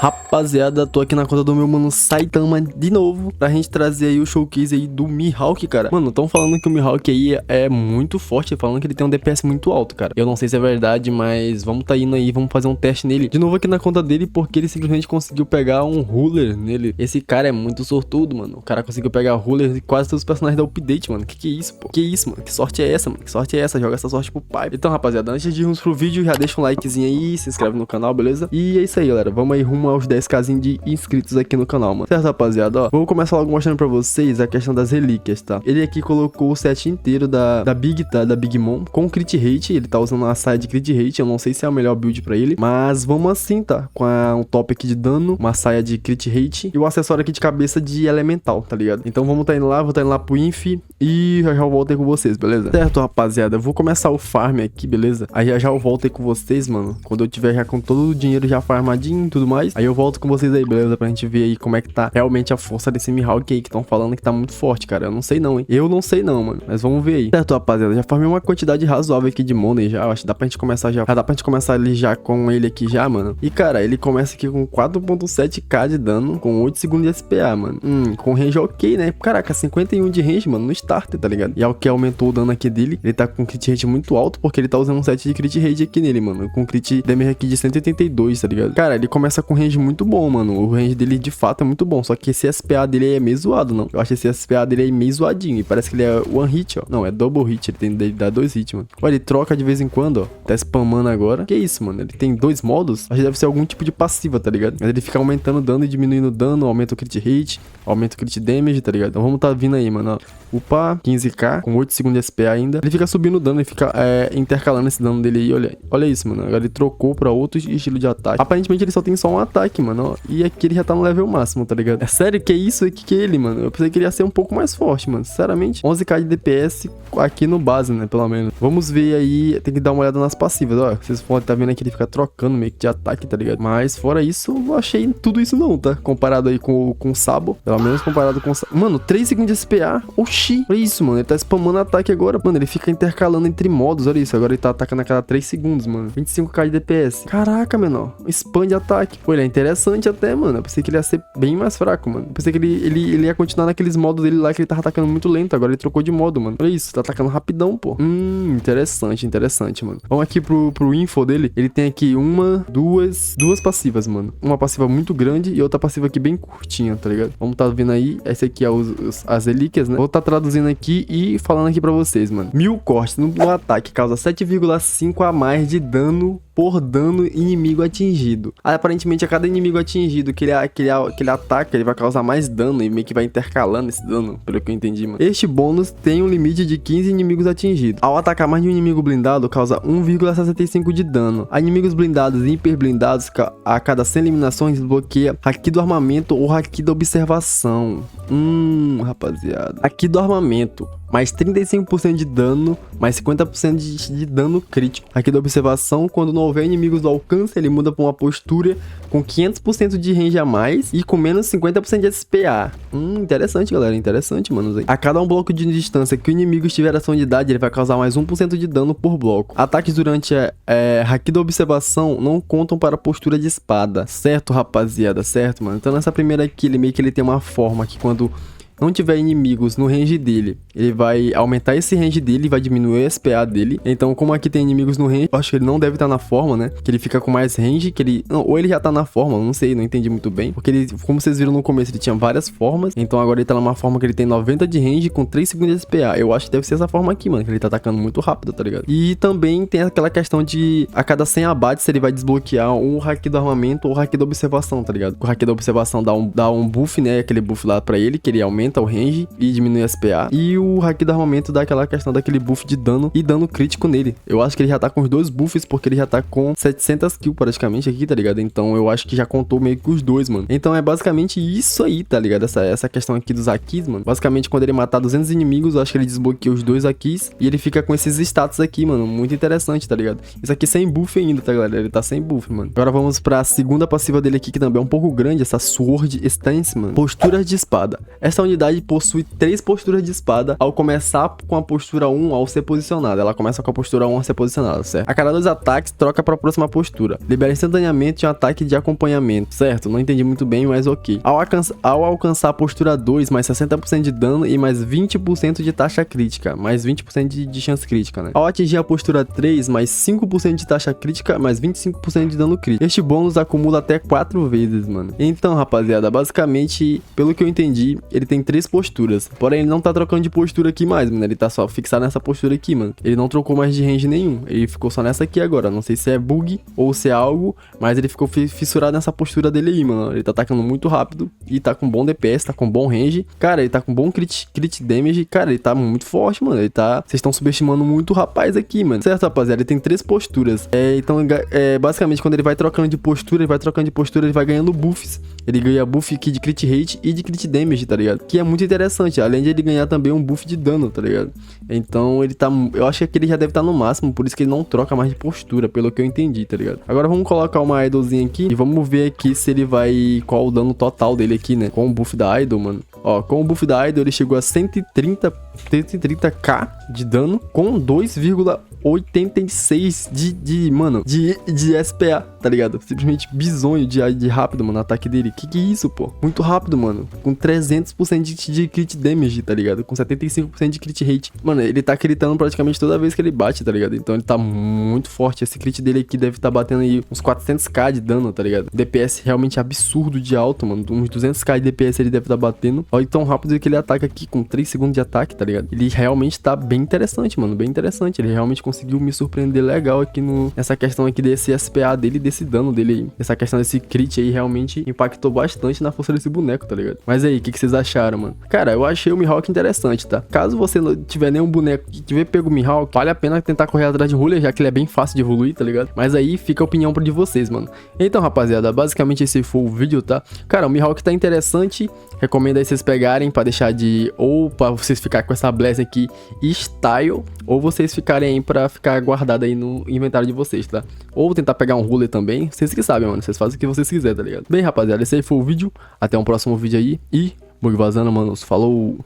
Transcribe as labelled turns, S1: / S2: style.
S1: Rapaziada, tô aqui na conta do meu mano Saitama de novo, pra gente trazer aí o showcase aí do Mihawk, cara. Mano, tão falando que o Mihawk aí é muito forte, falando que ele tem um DPS muito alto, cara. Eu não sei se é verdade, mas vamos tá indo aí, vamos fazer um teste nele. De novo aqui na conta dele, porque ele simplesmente conseguiu pegar um ruler nele. Esse cara é muito sortudo, mano. O cara conseguiu pegar ruler de quase todos os personagens da update, mano. Que é isso, pô? Que isso, mano? Que sorte é essa, mano? Que sorte é essa? Joga essa sorte pro pai. Então, rapaziada, antes de irmos pro vídeo, já deixa um likezinho aí, se inscreve no canal, beleza? E é isso aí, galera. Vamos aí rumo aos 10k de inscritos aqui no canal, mano. Certo, rapaziada, ó. Vou começar logo mostrando pra vocês a questão das relíquias, tá? Ele aqui colocou o set inteiro da Big, tá? Da Big Mom, com crit rate. Ele tá usando uma saia de crit rate. Eu não sei se é o melhor build pra ele, mas vamos assim, tá? Com um top aqui de dano, uma saia de crit rate e o acessório aqui de cabeça de elemental, tá ligado? Então vamos tá indo lá, vou tá indo lá pro Inf e já eu volto aí com vocês, beleza? Certo, rapaziada, eu vou começar o farm aqui, beleza? Aí já eu volto aí com vocês, mano. Quando eu tiver já com todo o dinheiro já farmadinho e tudo mais, aí eu volto com vocês aí, beleza? Pra gente ver aí como é que tá realmente a força desse Mihawk aí, que estão falando que tá muito forte, cara. Eu não sei não, hein? Eu não sei não, mano. Mas vamos ver aí. Certo, rapaziada, já farmei uma quantidade razoável aqui de money já. Acho que dá pra gente começar já. Já dá pra gente começar ali já com ele aqui já, mano. E, cara, ele começa aqui com 4.7k de dano, com 8 segundos de SPA, mano. Com range ok, né? Caraca, 51 de range, mano, no starter, tá ligado? E é o que aumentou o dano aqui dele. Ele tá com crit rate muito alto, porque ele tá usando um set de crit rate aqui nele, mano. Com crit damage aqui de 182, tá ligado? Cara, ele começa com range muito bom, mano. O range dele, de fato, é muito bom. Só que esse SPA dele aí é meio zoado, não? Eu acho esse SPA dele aí meio zoadinho. E parece que ele é one hit, ó. Não, é double hit. Ele dá 2 hits, mano. Olha, ele troca de vez em quando, ó. Tá spamando agora. Que isso, mano? Ele tem 2 modos. Acho que deve ser algum tipo de passiva, tá ligado? Mas ele fica aumentando o dano e diminuindo o dano. Aumenta o crit rate. Aumenta o crit damage, tá ligado? Então vamos tá vindo aí, mano, ó. Upa, 15k, com 8 segundos de SPA ainda. Ele fica subindo o dano, ele fica intercalando esse dano dele aí, olha isso, mano. Agora ele trocou pra outro estilo de ataque. Aparentemente ele só tem só um ataque, mano, ó. E aqui ele já tá no level máximo, tá ligado? É sério que é isso aqui que é ele, mano? Eu pensei que ele ia ser um pouco mais forte, mano. Sinceramente, 11k de DPS aqui no base, né, pelo menos. Vamos ver aí, tem que dar uma olhada nas passivas, ó. Vocês podem tá vendo aqui, ele fica trocando meio que de ataque, tá ligado? Mas fora isso, não achei tudo isso não, tá? Comparado aí com o Sabo, pelo menos comparado com o Sabo. Mano, 3 segundos de SPA, oxi. Olha isso, mano, ele tá spamando ataque agora, mano. Ele fica intercalando entre modos, olha isso. Agora ele tá atacando a cada 3 segundos, mano. 25k de DPS. Caraca, menor. Expande ataque. Pô, ele é interessante até, mano. Eu pensei que ele ia ser bem mais fraco, mano. Eu pensei que ele ia continuar naqueles modos dele lá que ele tava atacando muito lento. Agora ele trocou de modo, mano. Olha isso, tá atacando rapidão, pô. Interessante, mano. Vamos aqui pro info dele. Ele tem aqui duas passivas, mano. Uma passiva muito grande e outra passiva aqui bem curtinha, tá ligado? Vamos tá vendo aí. Essa aqui é as relíquias, né? Vou tá traduzindo aqui e falando aqui pra vocês, mano. 1000 cortes no ataque causa 7,5 a mais de dano por dano inimigo atingido. Aparentemente, a cada inimigo atingido que ele ataca, ele vai causar mais dano e meio que vai intercalando esse dano, pelo que eu entendi, mano. Este bônus tem um limite de 15 inimigos atingidos. Ao atacar mais de um inimigo blindado, causa 1,65 de dano. A inimigos blindados e hiper blindados, a cada 100 eliminações, desbloqueia Haki do Armamento ou Haki da Observação. Rapaziada. Haki do Armamento. Mais 35% de dano, mais 50% de dano crítico. Aqui da observação, quando não houver inimigos do alcance, ele muda para uma postura com 500% de range a mais e com menos 50% de SPA. Interessante, galera, interessante, mano. A cada um bloco de distância que o inimigo estiver ação de idade, ele vai causar mais 1% de dano por bloco. Ataques durante Haki da observação não contam para postura de espada. Certo, rapaziada, certo, mano? Então nessa primeira aqui, ele tem uma forma que quando não tiver inimigos no range dele, ele vai aumentar esse range dele e vai diminuir o SPA dele. Então, como aqui tem inimigos no range, eu acho que ele não deve estar na forma, né? Que ele fica com mais range, que ele... Não, ou ele já tá na forma, não sei, não entendi muito bem. Porque ele, como vocês viram no começo, ele tinha várias formas. Então, agora ele tá numa forma que ele tem 90 de range com 3 segundos de SPA. Eu acho que deve ser essa forma aqui, mano, que ele tá atacando muito rápido, tá ligado? E também tem aquela questão de a cada 100 abates, ele vai desbloquear um Haki do Armamento ou Haki da Observação, tá ligado? O Haki da Observação dá um buff, né? Aquele buff lá pra ele, que ele aumenta o range e diminui SPA. E o Haki do Armamento dá aquela questão daquele buff de dano e dano crítico nele. Eu acho que ele já tá com os dois buffs, porque ele já tá com 700 kills praticamente aqui, tá ligado? Então eu acho que já contou meio que os dois, mano. Então é basicamente isso aí, tá ligado? Essa questão aqui dos Hakis, mano. Basicamente, quando ele matar 200 inimigos, eu acho que ele desbloqueia os dois Hakis e ele fica com esses status aqui, mano. Muito interessante, tá ligado? Isso aqui sem buff ainda, tá, galera? Ele tá sem buff, mano. Agora vamos pra segunda passiva dele aqui, que também é um pouco grande, essa Sword Stance, mano. Posturas de espada. Essa unidade habilidade possui 3 posturas de espada ao começar com a postura 1 ao ser posicionada. Ela começa com a postura 1 a ser posicionada, certo? A cada 2 ataques, troca para a próxima postura. Libera instantaneamente um ataque de acompanhamento, certo? Não entendi muito bem, mas ok. Ao alcançar a postura 2, mais 60% de dano e mais 20% de taxa crítica, mais 20% de chance crítica, né? Ao atingir a postura 3, mais 5% de taxa crítica, mais 25% de dano crítico. Este bônus acumula até 4 vezes, mano. Então, rapaziada, basicamente, pelo que eu entendi, ele tem 3 posturas. Porém, ele não tá trocando de postura aqui mais, mano. Ele tá só fixado nessa postura aqui, mano. Ele não trocou mais de range nenhum. Ele ficou só nessa aqui agora. Não sei se é bug ou se é algo, mas ele ficou fissurado nessa postura dele aí, mano. Ele tá atacando muito rápido e tá com bom DPS, tá com bom range. Cara, ele tá com bom crit damage. Cara, ele tá muito forte, mano. Ele tá... Vocês estão subestimando muito o rapaz aqui, mano. Certo, rapaziada? Ele tem 3 posturas. Então, basicamente, quando ele vai trocando de postura, ele vai ganhando buffs. Ele ganha buff aqui de crit rate e de crit damage, tá ligado? Que é muito interessante. Além de ele ganhar também um buff de dano, tá ligado? Então, ele tá... Eu acho que ele já deve estar no máximo, por isso que ele não troca mais de postura, pelo que eu entendi, tá ligado? Agora vamos colocar uma idolzinha aqui e vamos ver aqui se ele vai... Qual o dano total dele aqui, né? Com o buff da idol, mano. Ó, com o buff da idol ele chegou a 130k de dano com 2,86 de SPA, tá ligado? Simplesmente bizonho de rápido, mano, o ataque dele. Que é isso, pô? Muito rápido, mano. Com 300% de crit damage, tá ligado? Com 75% de crit rate. Mano, ele tá critando praticamente toda vez que ele bate, tá ligado? Então ele tá muito forte. Esse crit dele aqui deve tá batendo aí uns 400k de dano, tá ligado? DPS realmente absurdo de alto, mano. Uns 200k de DPS ele deve tá batendo. Olha tão rápido que ele ataca aqui, com 3 segundos de ataque, tá ligado? Ele realmente tá bem interessante, mano. Bem interessante. Ele realmente conseguiu me surpreender legal aqui nessa questão aqui desse SPA dele e desse dano dele aí. Essa questão desse crit aí realmente impactou bastante na força desse boneco, tá ligado? Mas aí, o que vocês acharam, mano? Cara, eu achei o Mihawk interessante, tá? Caso você não tiver nenhum boneco que tiver pego o Mihawk, vale a pena tentar correr atrás de Ruler, já que ele é bem fácil de evoluir, tá ligado? Mas aí fica a opinião de vocês, mano. Então, rapaziada, basicamente esse foi o vídeo, tá? Cara, o Mihawk tá interessante. Recomendo aí vocês pegarem pra deixar de... Ou pra vocês ficar com essa Bless aqui style, ou vocês ficarem aí pra ficar guardado aí no inventário de vocês, tá? Ou tentar pegar um Ruler também. Vocês que sabem, mano. Vocês fazem o que vocês quiserem, tá ligado? Bem, rapaziada, esse aí foi o vídeo. Até um próximo vídeo aí. E... Bug vazando, manos. Falou!